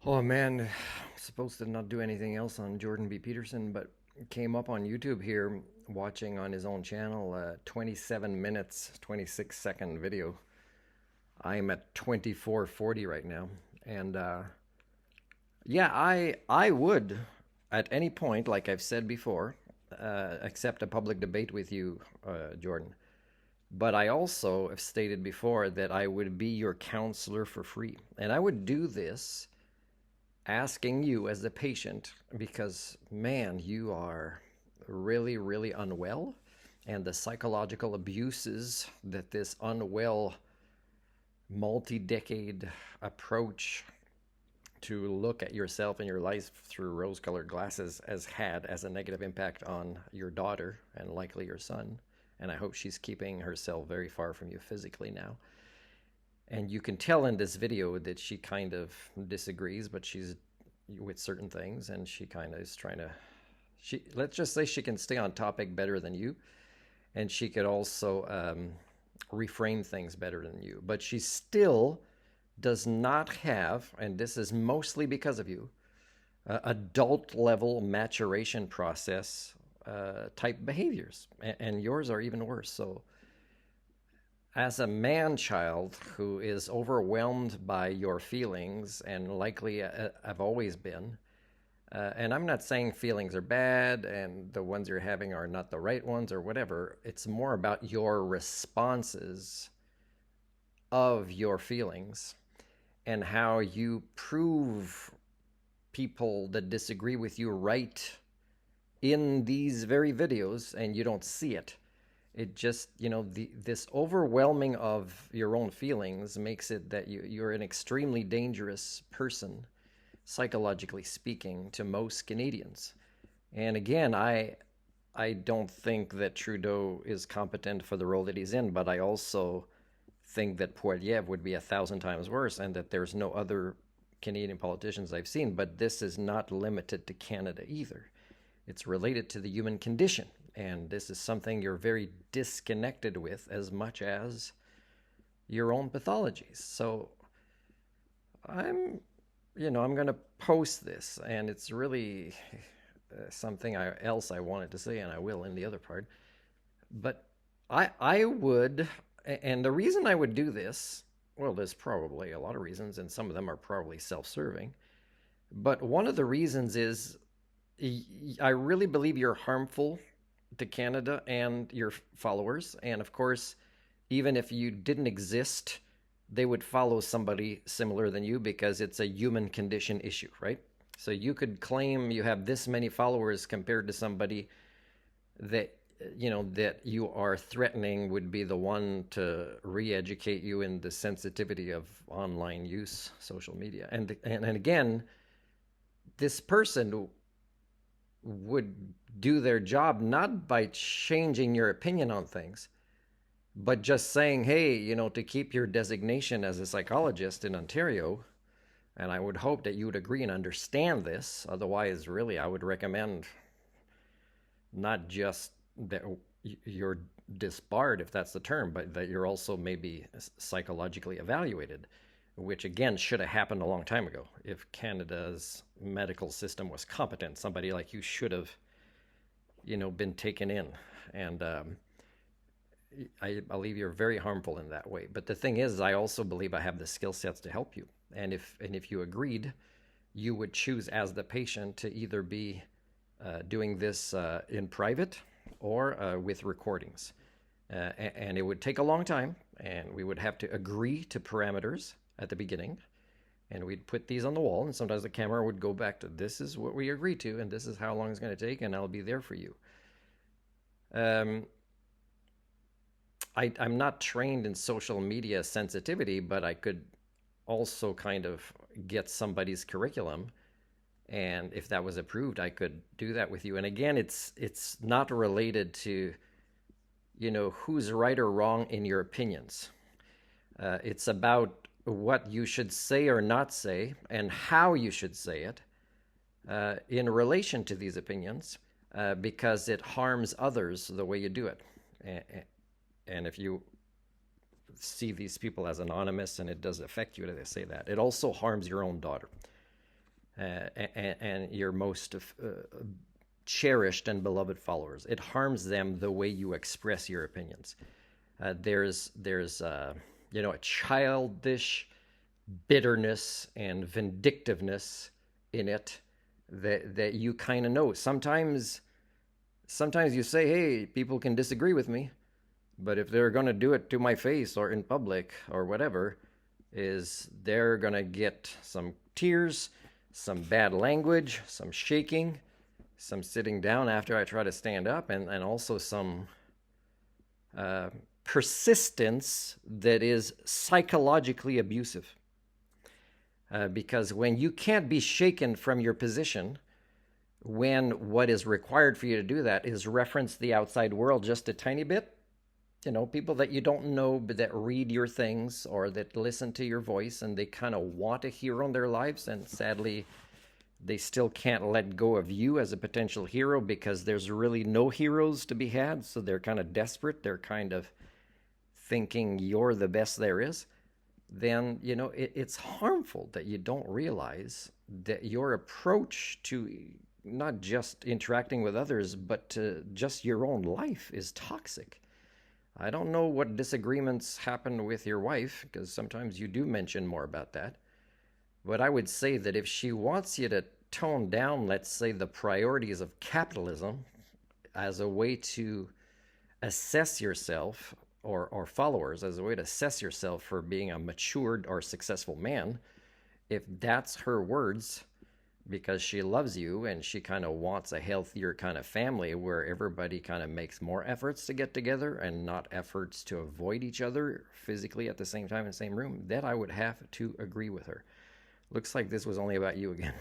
Oh man, I'm supposed to not do anything else on Jordan B. Peterson, but came up on YouTube here watching on his own channel 27 minutes, 26-second video. I'm at 24:40 right now. And yeah, I would at any point, like I've said before, accept a public debate with you, Jordan. But I also have stated before that I would be your counselor for free. And I would do this asking you as the patient because, man, you are really, really unwell. And the psychological abuses that this unwell, multi decade approach to look at yourself and your life through rose colored glasses has had as a negative impact on your daughter and likely your son. And I hope she's keeping herself very far from you physically now. And you can tell in this video that she kind of disagrees, but she's with certain things, and she kind of is trying to. She let's just say she can stay on topic better than you, and she could also reframe things better than you. But she still does not have, and this is mostly because of you, adult level maturation process type behaviors, and yours are even worse. So as a man child who is overwhelmed by your feelings and likely have always been, and I'm not saying feelings are bad and the ones you're having are not the right ones or whatever, it's more about your responses of your feelings and how you prove people that disagree with you right in these very videos and you don't see it. It just, this overwhelming of your own feelings makes it that you're an extremely dangerous person, psychologically speaking, to most Canadians. And again, I don't think that Trudeau is competent for the role that he's in, but I also think that Poilievre would be 1,000 times worse, and that there's no other Canadian politicians I've seen. But this is not limited to Canada either. It's related to the human condition. And this is something you're very disconnected with as much as your own pathologies. So I'm going to post this, and it's really something else I wanted to say, and I will in the other part. But I would, and the reason I would do this, well, there's probably a lot of reasons, and some of them are probably self-serving. But one of the reasons is I really believe you're harmful to Canada and your followers. And of course, even if you didn't exist, they would follow somebody similar than you because it's a human condition issue, right? So you could claim you have this many followers compared to somebody that that you are threatening would be the one to re-educate you in the sensitivity of online use, social media. And again, this person would do their job not by changing your opinion on things, but just saying, hey, to keep your designation as a psychologist in Ontario, and I would hope that you would agree and understand this. Otherwise, really, I would recommend not just that you're disbarred, if that's the term, but that you're also maybe psychologically evaluated, which again should have happened a long time ago. If Canada's medical system was competent, somebody like you should have, been taken in. And I believe you're very harmful in that way. But the thing is, I also believe I have the skill sets to help you. And if you agreed, you would choose as the patient to either be doing this in private or with recordings. And it would take a long time, and we would have to agree to parameters at the beginning, and we'd put these on the wall, and sometimes the camera would go back to, this is what we agreed to, and this is how long it's going to take, and I'll be there for you. I'm not trained in social media sensitivity, but I could also kind of get somebody's curriculum, and if that was approved, I could do that with you. And again, it's not related to who's right or wrong in your opinions. It's about what you should say or not say and how you should say it in relation to these opinions, because it harms others the way you do it. And if you see these people as anonymous and it does affect you to say that, it also harms your own daughter. and your most cherished and beloved followers. It harms them the way you express your opinions. There's a childish bitterness and vindictiveness in it that you kind of know. Sometimes you say, hey, people can disagree with me, but if they're going to do it to my face or in public or whatever, they're going to get some tears, some bad language, some shaking, some sitting down after I try to stand up, and also some persistence that is psychologically abusive. Because when you can't be shaken from your position, when what is required for you to do that is reference the outside world just a tiny bit, people that you don't know but that read your things or that listen to your voice, and they kind of want a hero in their lives, and sadly they still can't let go of you as a potential hero because there's really no heroes to be had, so they're kind of desperate, they're kind of thinking you're the best there is. Then it's harmful that you don't realize that your approach to not just interacting with others, but to just your own life is toxic. I don't know what disagreements happen with your wife, because sometimes you do mention more about that. But I would say that if she wants you to tone down, let's say, the priorities of capitalism as a way to assess yourself, or followers as a way to assess yourself for being a matured or successful man, if that's her words, because she loves you and she kind of wants a healthier kind of family where everybody kind of makes more efforts to get together and not efforts to avoid each other physically at the same time in the same room, then I would have to agree with her. Looks like this was only about you again.